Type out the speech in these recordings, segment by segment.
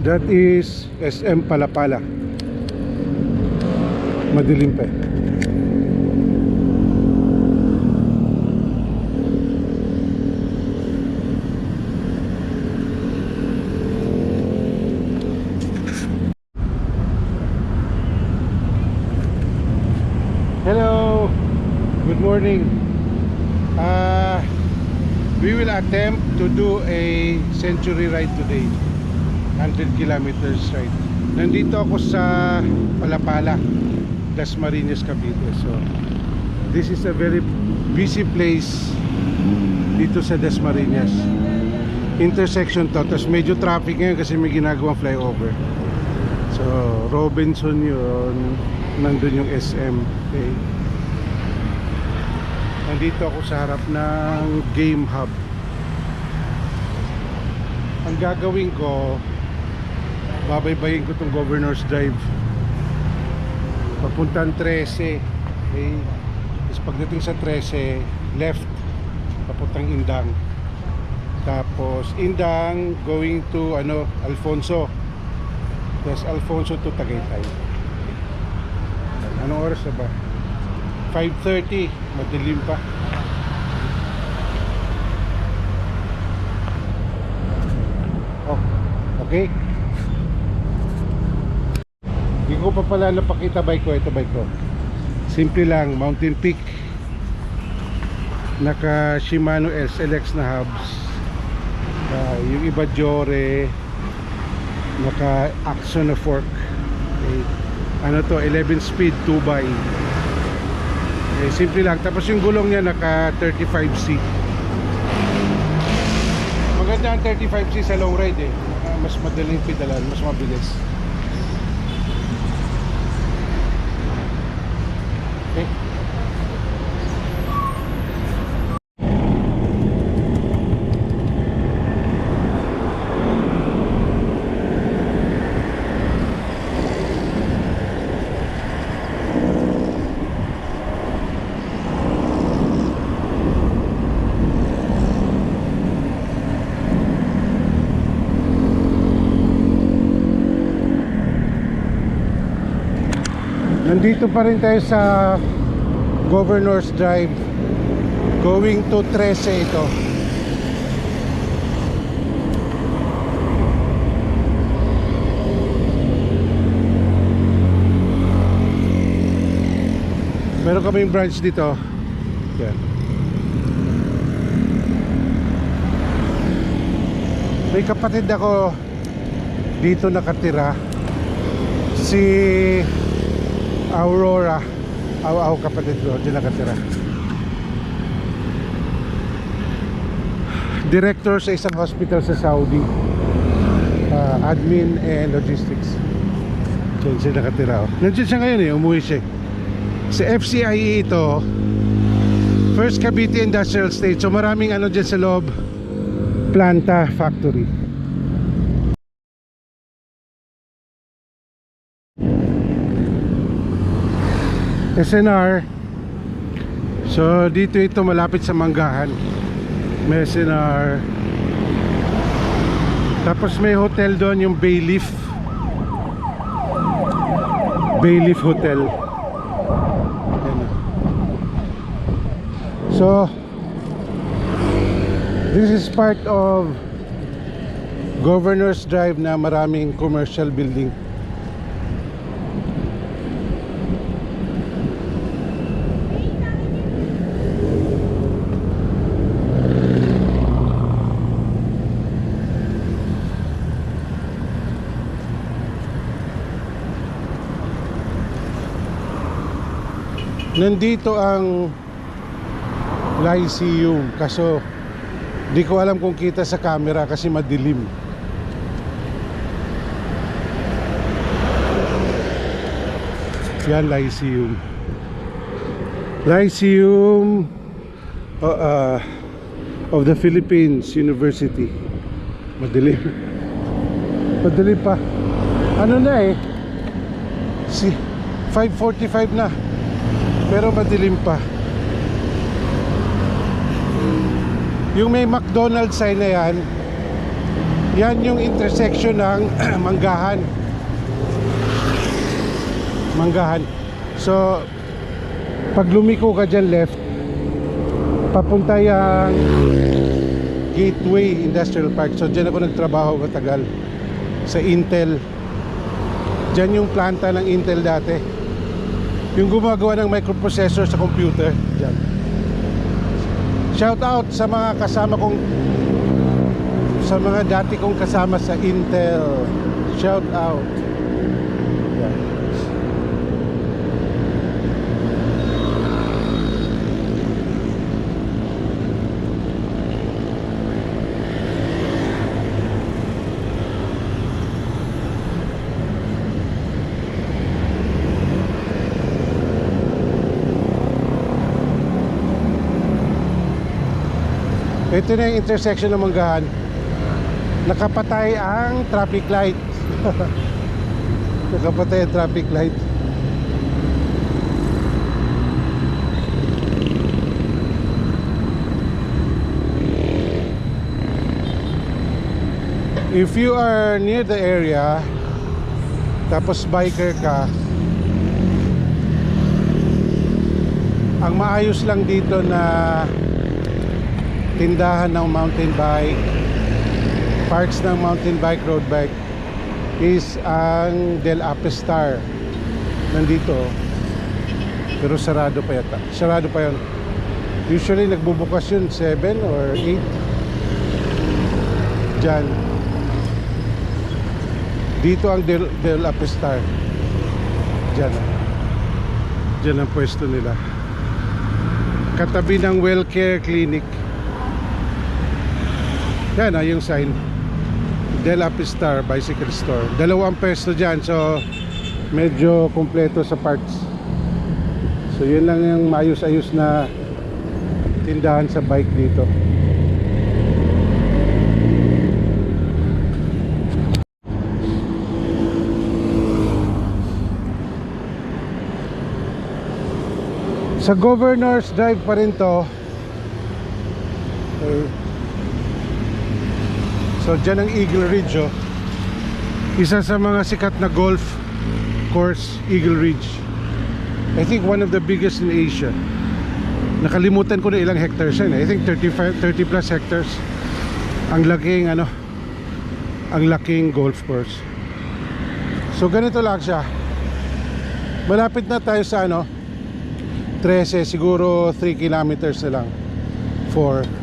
That is SM Palapala. Madilim pa. Hello, good morning. We will attempt to do a century ride today, 100 kilometers ride. Nandito ako sa Palapala, Dasmariñas, Cavite. So this is a very busy place dito sa Dasmariñas. Intersection to, tapos medyo traffic ngayon kasi may ginagawang flyover. So Robinson yun, nandun yung SM. Okay. Nandito ako sa harap ng Game Hub. Ang gagawin ko, babaybayin ko tong Governor's Drive papuntang 13. Okay. Tapos pagdating sa 13, left papuntang Indang. Tapos Indang going to Alfonso. Tapos Alfonso to Tagaytay. Anong oras na ba? 5:30, madilim pa. Oh, okay. Hindi ko pa pala napakita bike ko. Ito bike ko. Simple lang, Mountain Peak. Naka Shimano SLX na hubs. Yung iba Jore. Naka Axon na fork. Okay. Ano to, 11 speed 2x. Okay, simple lang. Tapos yung gulong niya naka 35C. Maganda ang 35C sa long ride eh. Mas madaling pedalan, mas mabilis. Okay. Nandito pa rin tayo sa Governor's Drive, going to 13 ito. Meron kaming branch dito. Yan. May kapatid ako dito nakatira, si Aurora. Aw kapatid ko, dyan nakatira. Director sa isang hospital sa Saudi, admin and logistics. Dyan siya nakatira. Nandiyan siya ngayon eh, umuwi siya. Sa FCIE ito, First Cavite Industrial Estate. So maraming ano dyan sa loob, planta, factory. SNR. So dito ito malapit sa Manggahan. May SNR. Tapos may hotel doon, yung Bayleaf. Bayleaf Hotel. So this is part of Governor's Drive na maraming commercial building. Nandito ang Lyceum, kaso di ko alam kung kita sa camera kasi madilim. Yan, Lyceum. Lyceum of the Philippines University. Madilim. Madilim pa. Ano na eh, 5:45 na, pero madilim pa. Yung may McDonald's sign na yan, Yan yung intersection ng Manggahan. Manggahan. So pag lumiko ka dyan left, papunta yung Gateway Industrial Park. So dyan ako nagtrabaho matagal sa Intel. Dyan yung planta ng Intel dati, yung gumagawa ng microprocessor sa computer. Dyan. Shout out sa mga kasama kong, sa mga dati kong kasama sa Intel. Shout out. Yan. Ito na yung intersection ng Manggahan. Nakapatay ang traffic light. Nakapatay ang traffic light. If you are near the area, tapos biker ka, ang maayos lang dito na tindahan ng mountain bike, parks ng mountain bike, road bike is ang Del Apistar. Nandito, pero sarado pa yata. Sarado pa yun. Usually nagbubukas yun 7 or 8. Diyan. Dito ang Del Apistar. Diyan. Diyan ang pwesto nila. Katabi ng Wellcare Clinic. Yan yung sign, Del Apistar Bicycle Store. Dalawang pwesto dyan, so medyo kompleto sa parts. So yun lang yung maayos-ayos na tindahan sa bike dito. Sa Governor's Drive pa rin to. Okay. So dyan ang Eagle Ridge, oh. Isa sa mga sikat na golf course, Eagle Ridge. I think one of the biggest in Asia. Nakalimutan ko na ilang hectares yan. I think 30 plus hectares. Ang laking ang laking golf course. So ganito lang siya. Malapit na tayo sa 13, siguro 3 kilometers na lang. 4.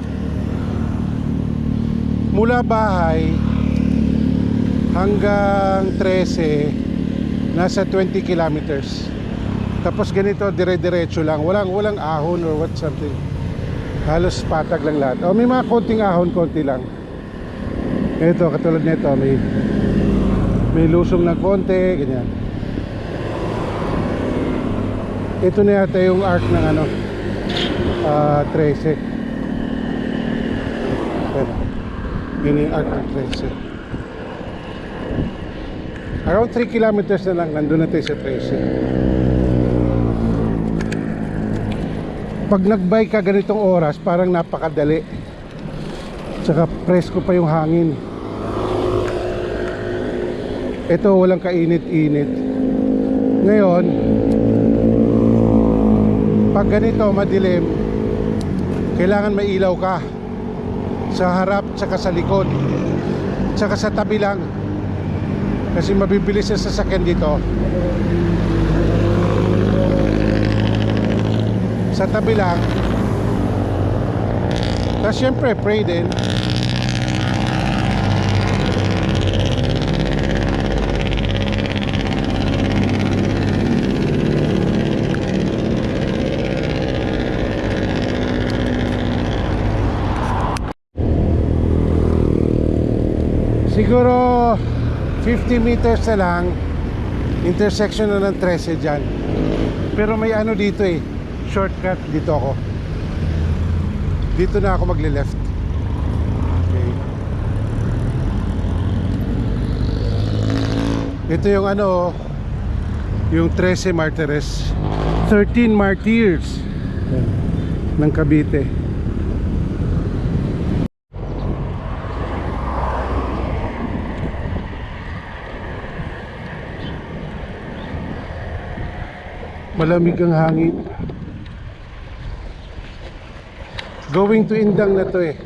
Mula bahay hanggang 13, nasa 20 kilometers. Tapos ganito, dire-diretso lang. Walang ahon or what something. Halos patag lang lahat. O may mga konting ahon, konti lang. Ito, katulad nito, may lusong ng konti, ganyan. Ito na yata yung arc ng 13. Pero yun yung arc ng 13. Around 3 kilometers na lang, nandun na tayo sa 13. Pag nagbike ka ganitong oras, parang napakadali. Tsaka presko pa yung hangin. Ito, walang kainit-init. Ngayon, pag ganito madilim, kailangan may ilaw ka sa harap tsaka sa likod, tsaka sa tabi lang, kasi mabibilis sa sasakyan dito. Sa tabi lang. Tapos syempre pray din. Siguro 50 meters na lang, intersection na ng 13 dyan. Pero may dito shortcut. Dito ako. Dito na ako magle-left. Okay. Ito yung yung 13 Martires, 13 Martyrs ng Cavite. Malamig ang hangin. Going to Indang na to eh.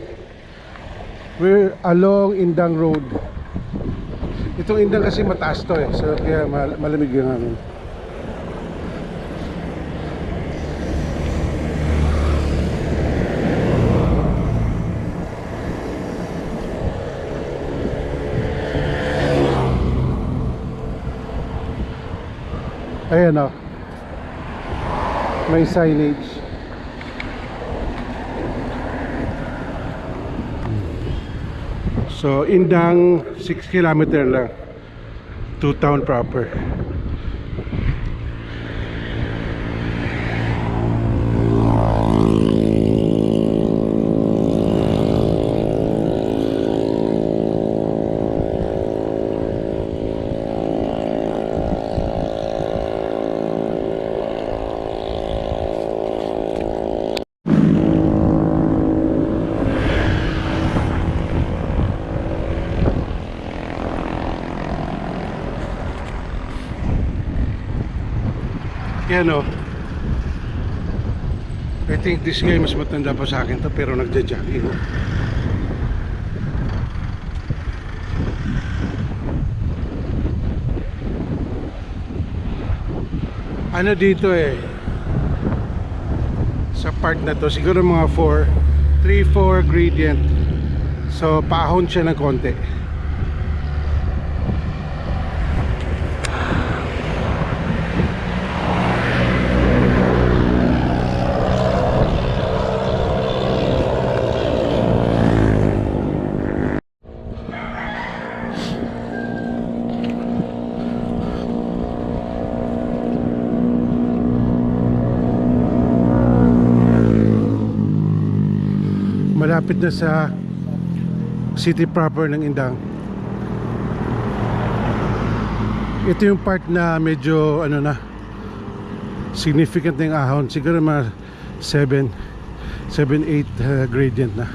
We're along Indang Road. Itong Indang kasi mataas to eh, so kaya malamig ang hangin. Ayan o, may signage. So Indang 6 kilometer lang to town proper. Yan o. I think this guy mas matanda pa sa akin to, pero nagja-jogging. Ano dito eh, sa part na to siguro mga 3-4 gradient. So paahon siya ng konti. Malapit na sa city proper ng Indang. Ito yung part na medyo ano na, significant na yung ahon. Siguro mga 7-8 gradient na.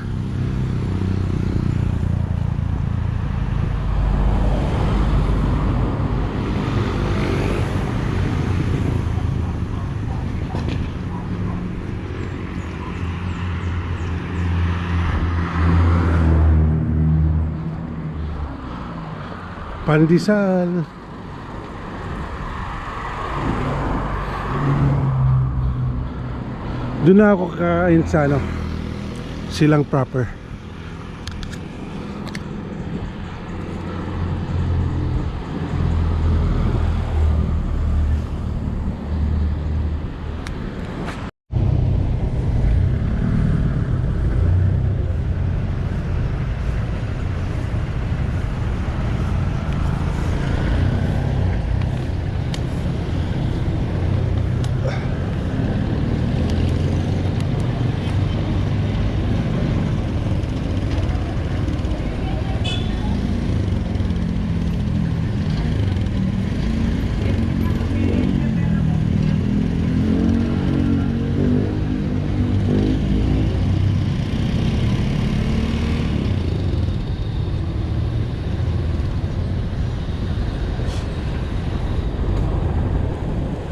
Pandesal. Doon na ako kakain sa ano, Silang proper.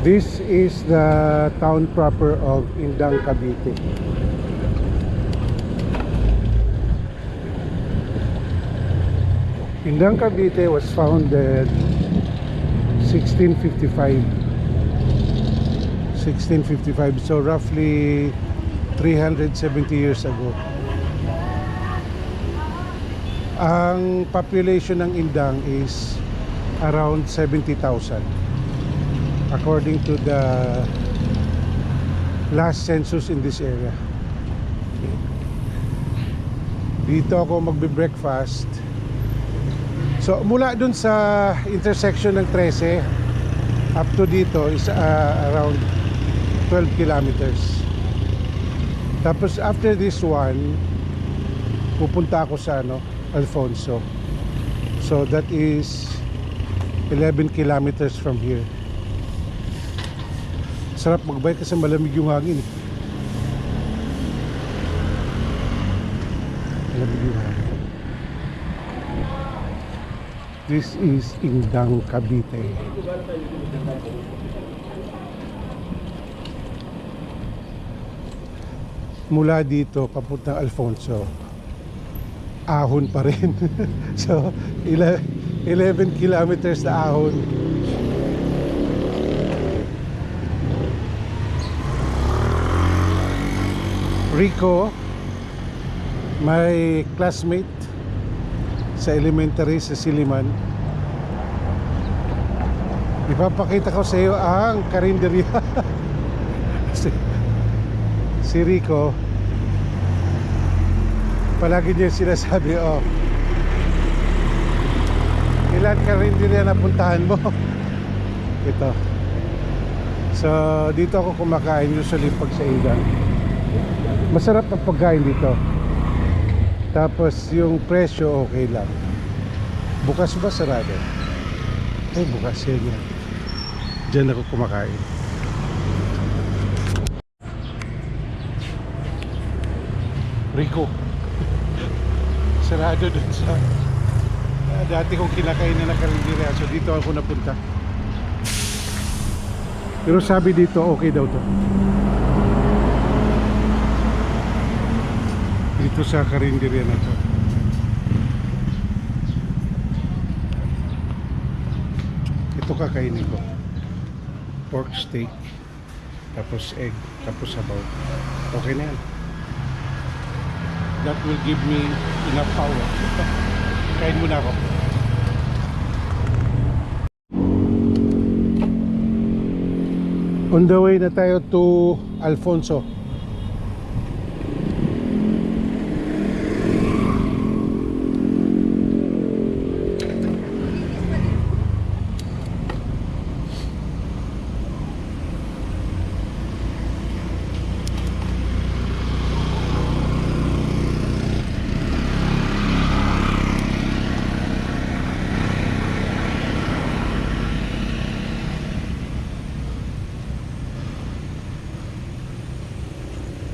This is the town proper of Indang, Cavite. Indang, Cavite was founded 1655. 1655, so roughly 370 years ago. Ang population ng Indang is around 70,000. According to the last census in this area. Dito ako magbe-breakfast. So mula dun sa intersection ng 13 up to dito is around 12 kilometers. Tapos after this one, pupunta ako sa Alfonso. So that is 11 kilometers from here. Sarap magbike kasi malamig yung hangin. Malamig yung hangin. This is Indang, Cavite. mula dito papuntang Alfonso, ahon pa rin. So 11 kilometers na ahon. Rico, my classmate sa elementary sa Siliman, ipapakita ko sa iyo ang karinderya. si Rico palagi niya sinasabi, oh, ilan karinderya na puntahan mo? Ito. So dito ako kumakain usually pag sa Indan. Masarap ang pagkain dito. Tapos yung presyo okay lang. Bukas ba sarado? Ay, bukas yan. Diyan ako kumakain. Rico. Sarado dun sa dati kong kinakain na karinderya. So dito ako napunta. Pero sabi dito okay daw to. Dito sa karinderya na to. Ito kakainin ko. Pork steak, tapos egg, tapos sabaw. Okay na yan. That will give me enough power. Kain muna ako. On the way na tayo to Alfonso.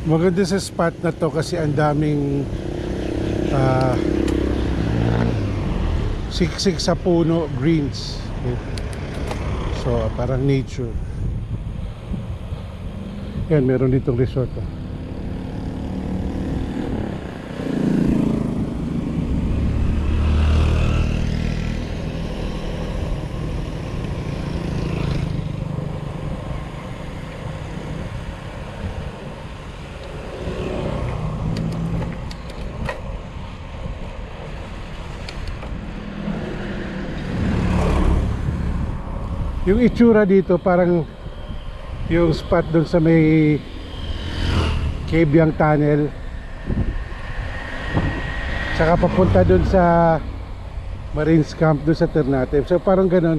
Maganda sa spot na to kasi ang daming siksik sa puno, greens. So parang nature. Yan, meron ditong resort. Yung itsura dito parang yung spot dun sa may Kebyang Tunnel, saka papunta dun sa Marines Camp dun sa Ternate. So parang ganun,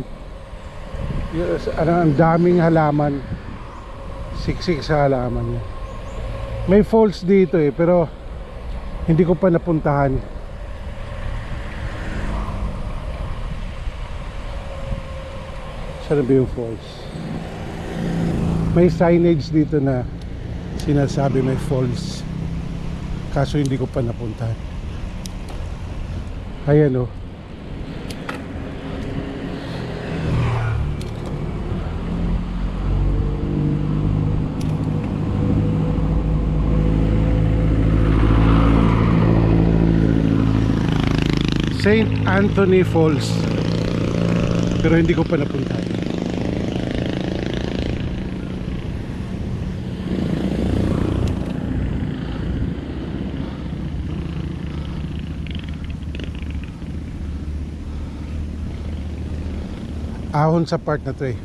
ang daming halaman, siksik sa halaman. May falls dito pero hindi ko pa napuntahan. Saan ba yung falls? May signage dito na sinasabi may falls, kaso hindi ko pa napuntahan. Ayan, oh. St. Anthony Falls, pero hindi ko pa napuntahan. Ahon sa part na to eh.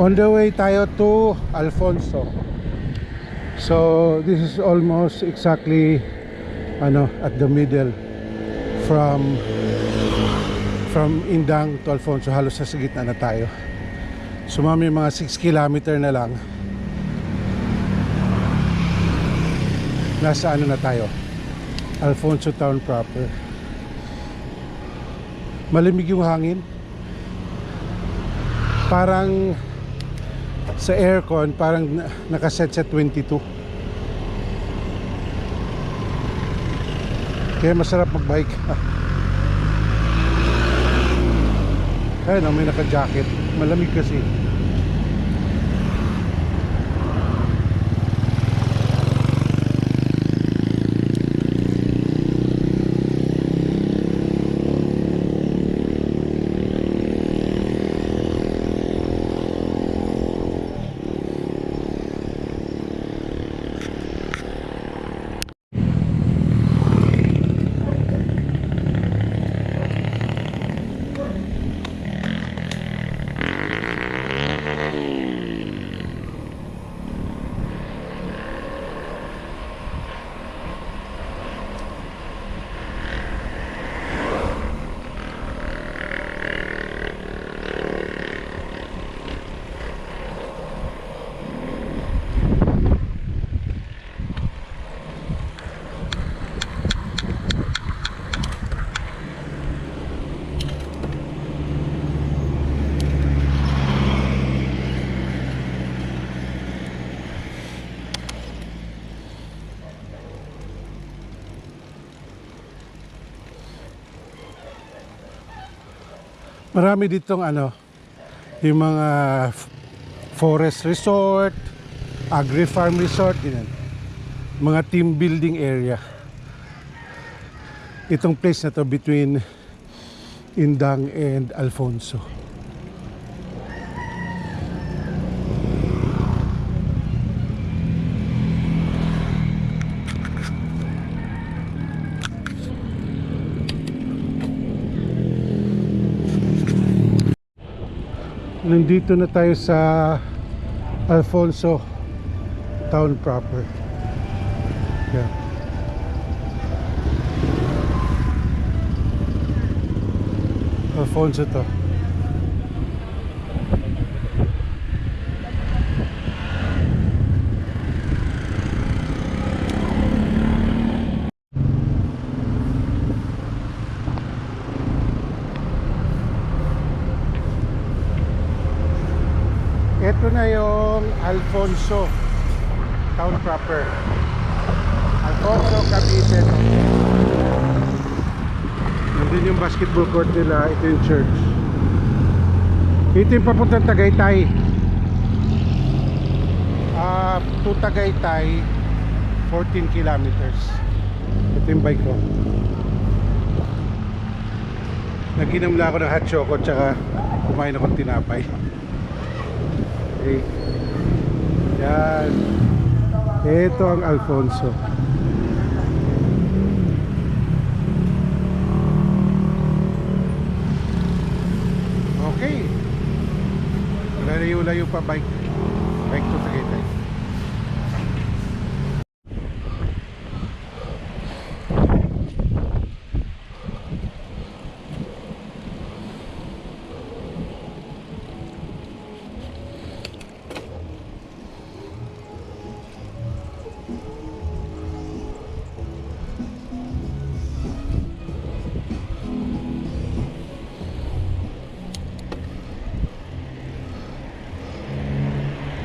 On the way tayo to Alfonso. So this is almost exactly at the middle from Indang to Alfonso. Halos sa gitna na tayo. So may mga 6 kilometer na lang, nasa na tayo, Alfonso town proper. Malamig yung hangin, parang sa aircon parang nakaset sa 22. Kaya masarap magbike. Ayun, may naka-jacket. Malamig kasi. Marami ditong yung mga forest resort, agri-farm resort, ganyan. Mga team building area. Itong place na to between Indang and Alfonso. Nandito na tayo sa Alfonso town proper. Yeah. Alfonso to. Ito na yung Alfonso town proper. Alfonso, Cavite. Nandun yung basketball court nila. Ito yung church. Ito yung papuntang Tagaytay. To Tagaytay 14 kilometers. Ito yung bike ko. Naginom lang ako ng hot choco, tsaka kumain akong tinapay. Okay. Yan. Ito ang Alfonso. Okay. Layo-layo pa bike to Tagaytay.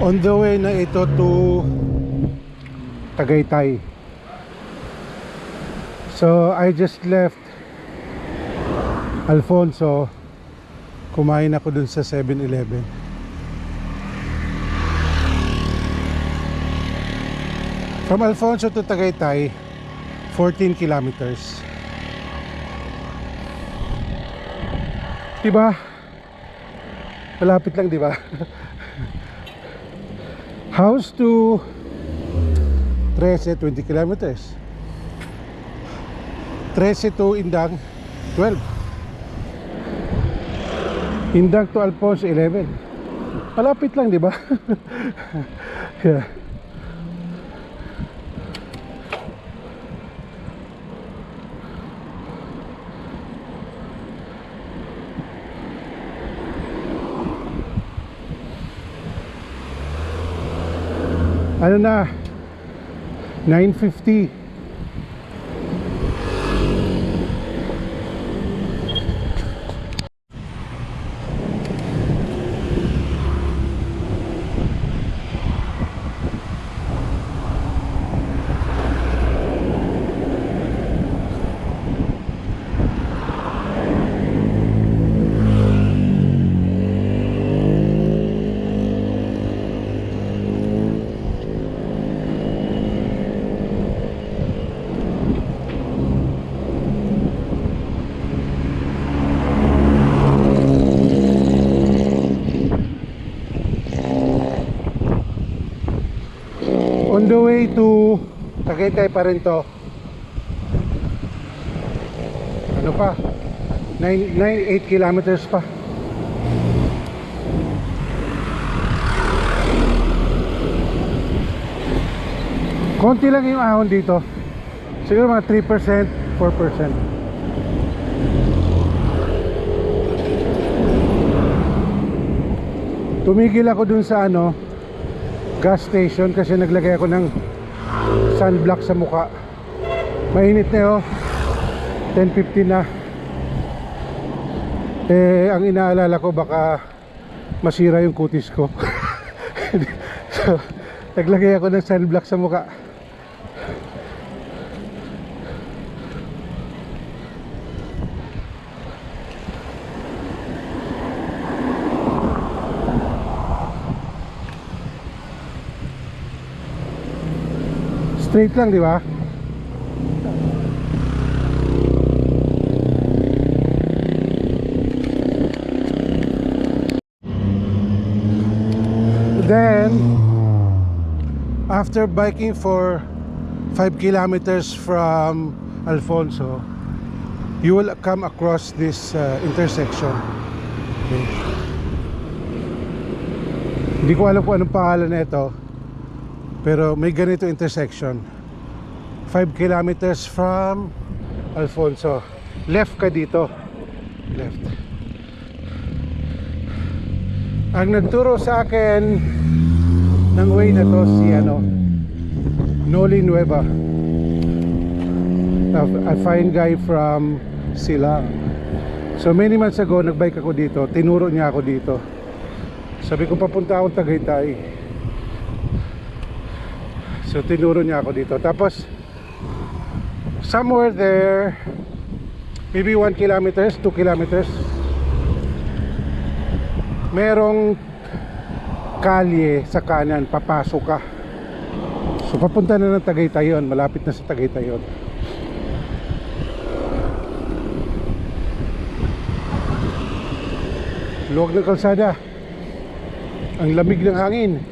On the way na ito to Tagaytay. So I just left Alfonso. Kumain ako dun sa 7-Eleven. From Alfonso to Tagaytay 14 kilometers. Diba? Malapit lang, diba? House to 13, 20 kilometers. 13 to Indang, 12. Indang to Alfonso, 11. Malapit lang, di ba? Yeah. Ano na, 9:50. On the way to Tagaytay pa rin to. Ano pa? 8 kilometers pa. Konti lang yung ahon dito. Siguro mga 3%, 4%. Tumigil ako dun sa gas station kasi naglagay ako ng sunblock sa mukha. Mainit na 10:50 na. Ang inaalala ko baka masira yung kutis ko. So naglagay ako ng sunblock sa mukha. Straight lang, di ba? Then after biking for 5 kilometers from Alfonso, you will come across this intersection. Okay. Hindi ko alam kung anong pangalan na ito, pero may ganito intersection. 5 kilometers from Alfonso. Left ka dito. Left. Ang nagturo sa akin ng way na to si Noli Nueva, a fine guy from Silang. So many months ago nagbike ako dito. Tinuro niya ako dito. Sabi ko papunta akong Tagaytay. So tinuro niya ako dito. Tapos somewhere there, maybe 1 kilometers, 2 kilometers, merong kalye sa kanan, papasok ka. So papunta na ng Tagaytay yun. Malapit na sa Tagaytay yun. Luwag ng kalsada. Ang lamig ng hangin.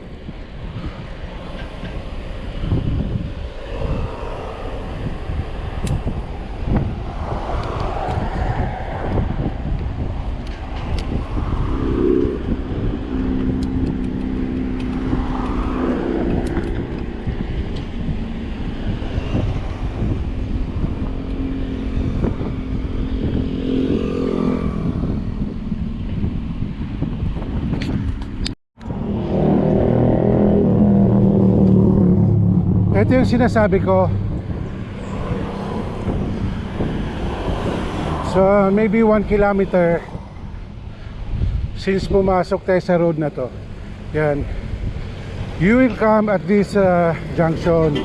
Ito yung sinasabi ko. So maybe 1 kilometer since pumasok tayo sa road na to. Yan. You will come at this junction.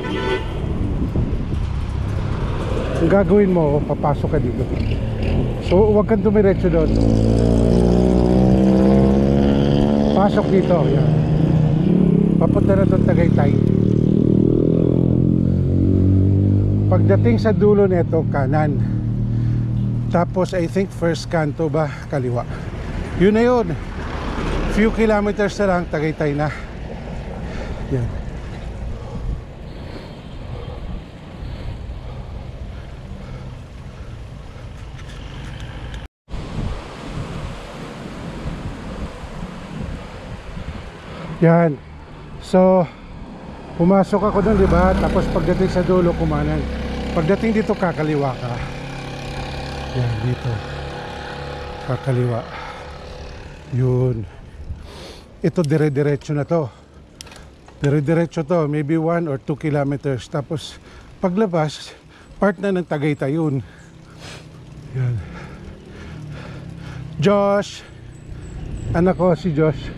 Ang gagawin mo, papasok ka dito. So huwag kang tumiretso doon. Pasok dito. Yan. Papunta na doon Tagaytay. Pagdating sa dulo nito, kanan. Tapos I think first kanto ba, kaliwa. Yun na yun. Few kilometers na lang, Tagaytay na. Yan. Yan. So pumasok ako doon, di ba? Tapos pagdating sa dulo, kumanan. Pagdating dito, kakaliwa ka. Yan, dito. Kakaliwa. Yun. Ito, dire-diretso na to. Dire-diretso to, maybe 1 or 2 kilometers. Tapos paglabas, part na ng Tagaytay yun. Yan. Josh, anak ko si Josh,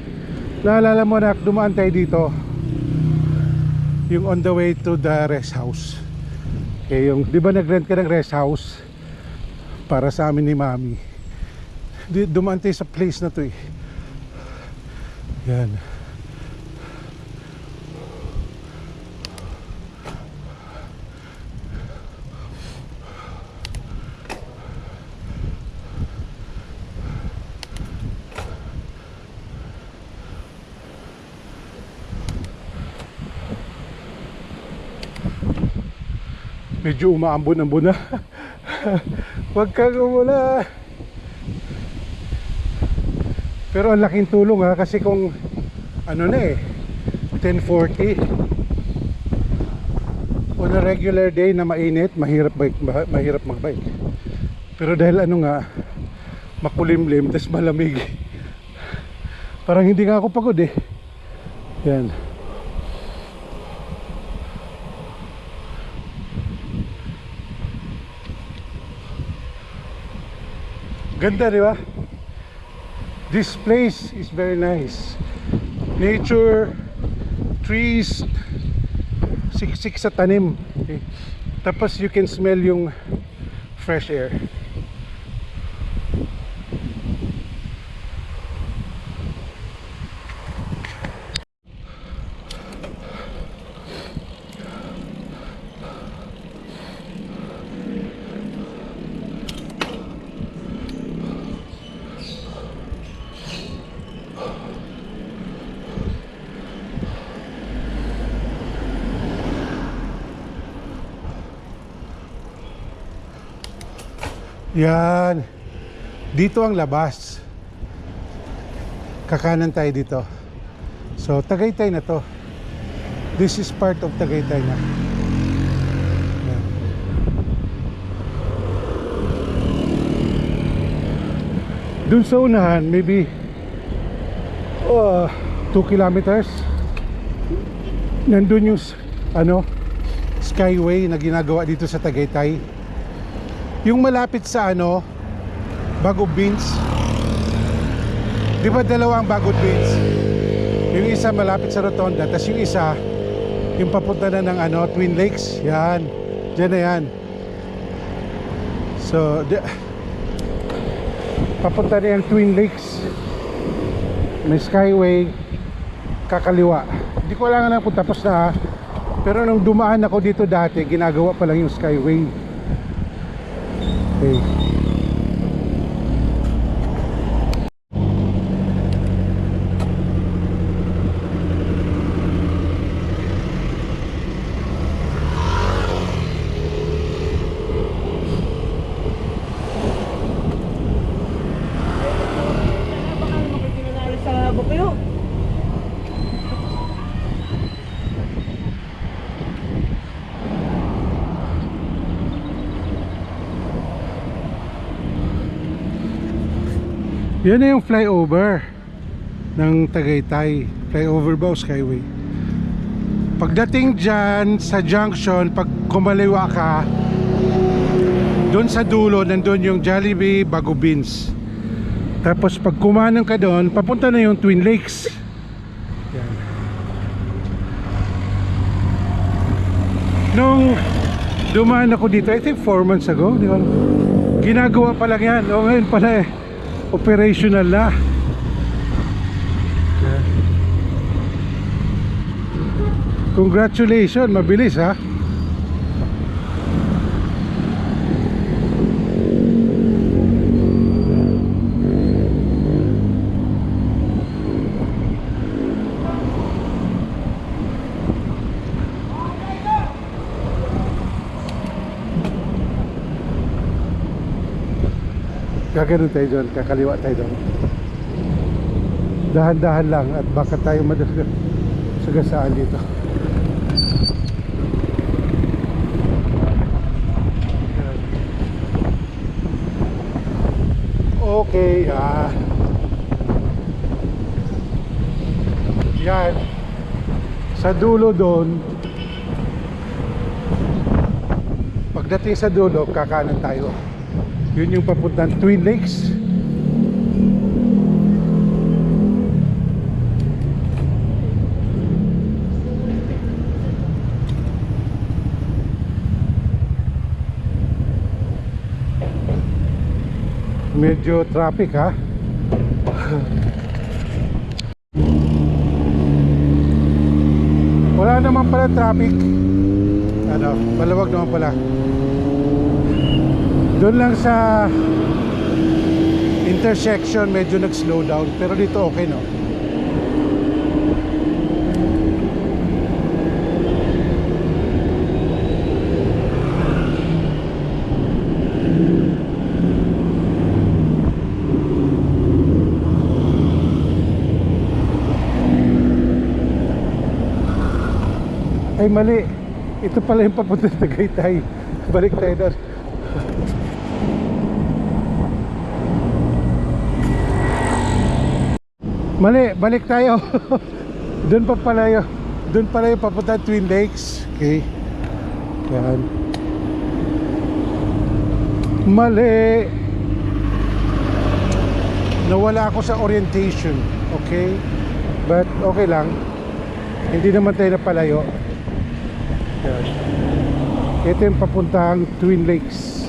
naalala mo na dumaan tayo dito, yung on the way to the rest house. Okay, yung di ba nag-rent ka ng rest house para sa amin ni Mami? Dumaan tayo sa place na to eh. Yan. Medyo umaambon-ambon na. Huwag kang umula. Pero ang laking tulong ha, kasi kung ano na eh 10:40 on a regular day na mainit, mahirap magbike. Pero dahil ano nga, makulimlim, tas malamig, parang hindi nga ako pagod eh. Yan. Ganda, di ba? This place is very nice. Nature, trees, siksik sa tanim. Okay. Tapos you can smell yung fresh air. Yan. Dito ang labas. Kakanan tayo dito. So Tagaytay na to. This is part of Tagaytay na. Yan. Dun sa unahan, maybe 2 kilometers. Nandun yung ano, skyway na ginagawa dito sa Tagaytay. Yung malapit sa ano, Bagong Beans. Di ba dalawa ang Bagong Beans? Yung isa malapit sa Rotonda, tapos yung isa yung papunta na ng ano, Twin Lakes. Yan, dyan na yan. So papunta na yung Twin Lakes. May skyway, kakaliwa. Hindi ko alam kung tapos na ha. Pero nung dumaan ako dito dati, ginagawa pa lang yung skyway. Okay. Yan na yung flyover ng Tagaytay. Flyover ba o skyway? Pagdating dyan sa junction, pag kumaliwa ka, doon sa dulo, nandun yung Jollibee Bagong Beans. Tapos pag kumanang ka doon, papunta na yung Twin Lakes. Yan. Nung dumaan ako dito, I think 4 months ago, di ba? Ginagawa pa lang yan. O ngayon pala eh, operational na. Congratulations, mabilis ha. Gagano tayo dyan, kakaliwa tayo doon. Dahan-dahan lang at baka tayo sagasaan dito. Okay, yan. Sa dulo doon, pagdating sa dulo, kakanan tayo. Yun yung papuntang Twin Lakes. Medyo traffic ha. Wala naman pala traffic. Ano, maluwag naman pala. Doon lang sa intersection medyo nag-slow down, pero dito okay no. Ay mali, ito pala yung papunta sa Tagaytay. Balik tayo doon. Mali, balik tayo. Doon pa pala yun. Doon pala yung papunta Twin Lakes. Okay. Yan. Mali. Nawala ako sa orientation. Okay. But okay lang. Hindi naman tayo napalayo. Yan. Ito yung papuntang Twin Lakes.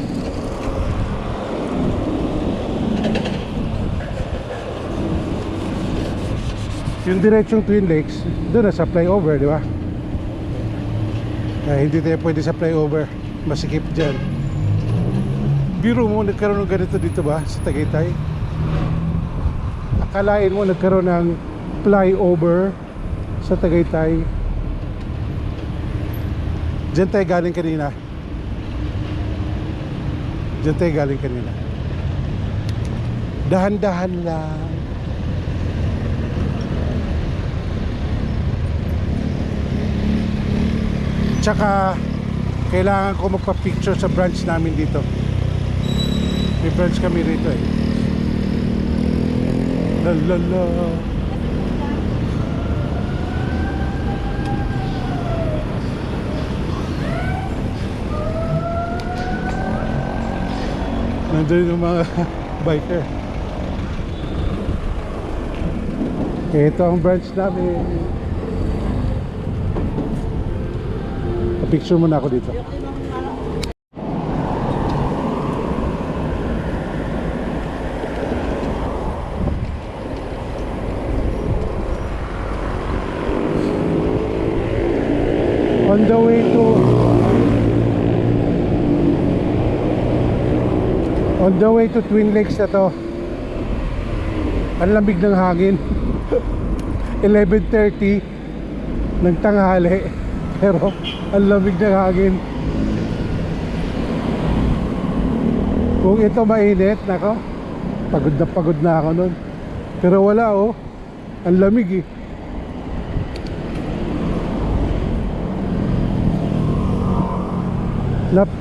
Yung diretsong Twin Lakes, doon na sa flyover, di ba? Hindi tayo pwede sa flyover, masikip dyan. Biro mo, nagkaroon ng ganito dito ba sa Tagaytay? Akalain mo nagkaroon ng flyover sa Tagaytay. Diyan tayo galing kanina. Diyan tayo galing kanina. Dahan-dahan lang. Tsaka kailangan ko magpa-picture sa branch namin dito. May branch kami rito eh. La la la. Nandun yung mga biker. Ito ang branch namin. Picture muna ako dito. On the way to Twin Lakes na to. Ang lamig ng hangin. 11:30 ng tanghali. Pero ang lamig ng hangin. Kung ito mainit, nako, pagod na ako nun. Pero wala oh, ang lamig eh.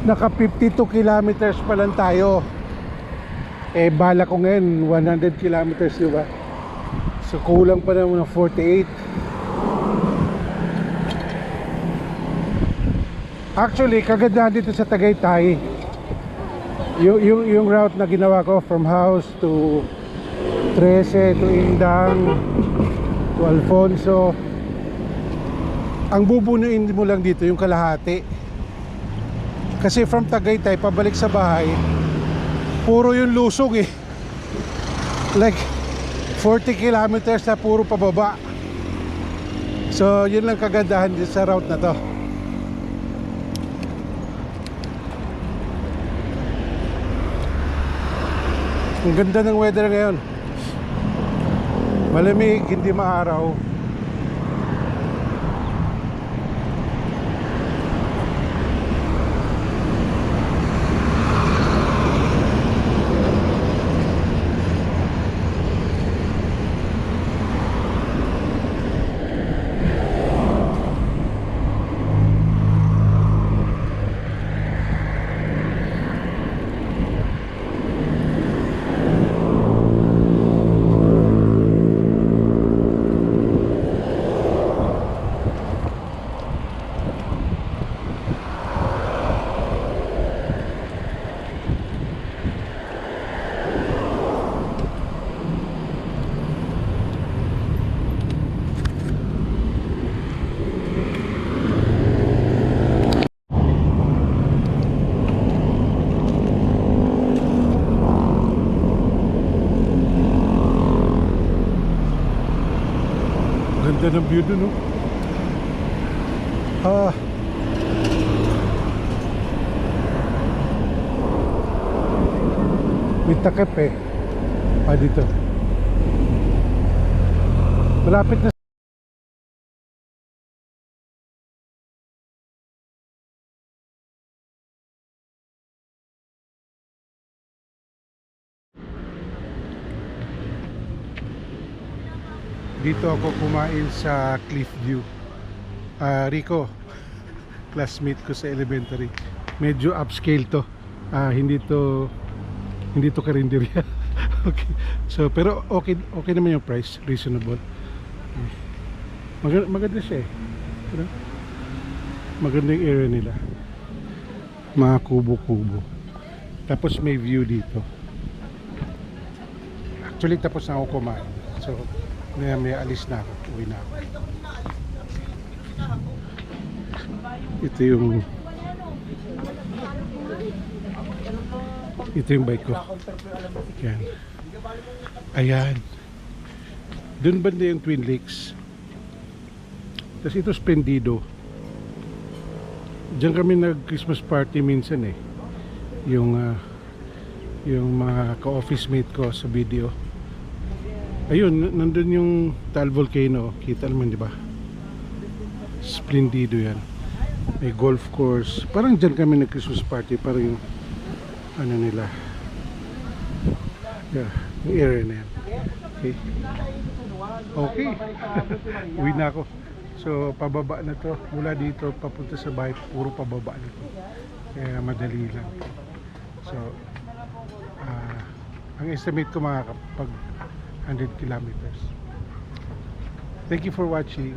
Naka 52 kilometers pa lang tayo. Eh bala ko ngayon 100 kilometers, diba? So kulang pa naman ng 48. Actually, kagandahan dito sa Tagaytay, yung route na ginawa ko from house to 13 to Indang to Alfonso, ang bubunuin mo lang dito yung kalahati. Kasi from Tagaytay pabalik sa bahay, puro yung lusog eh. Like 40 kilometers na puro pababa. So yun lang kagandahan dito sa route na to. Ang ganda ng weather ngayon. Malamig, hindi maaraw. Ganda ng view dun, no? Ah. May takip eh. Dito. Malapit na. Dito ako kumain sa Cliffview. Rico, classmate ko sa elementary. Medyo upscale to. Hindi to karinderya. Okay. So pero okay naman yung price, reasonable. Maganda siya eh. Diba? Maganda yung area nila. Mga kubo-kubo. Tapos may view dito. Actually tapos na ako kumain. So may alis na ako, uwi na ako. Ito yung bike ko. Yan. Ayan. Doon banda yung Twin Lakes. Tapos ito Splendido. Diyan kami nag Christmas party minsan eh. Yung mga ka-office mate ko sa video. Ayun, nandun yung Taal Volcano. Kita naman, di ba? Splendido yan. May golf course. Parang dyan kami nag-Christmas party. Parang yung ano nila. Yeah, yung area na yan. Okay. Okay. Uwi na ako. So, pababa na to. Mula dito, papunta sa bahay. Puro pababa na to. Kaya madali lang. So, ang estimate ko makakapag 100 kilometers. Thank you for watching.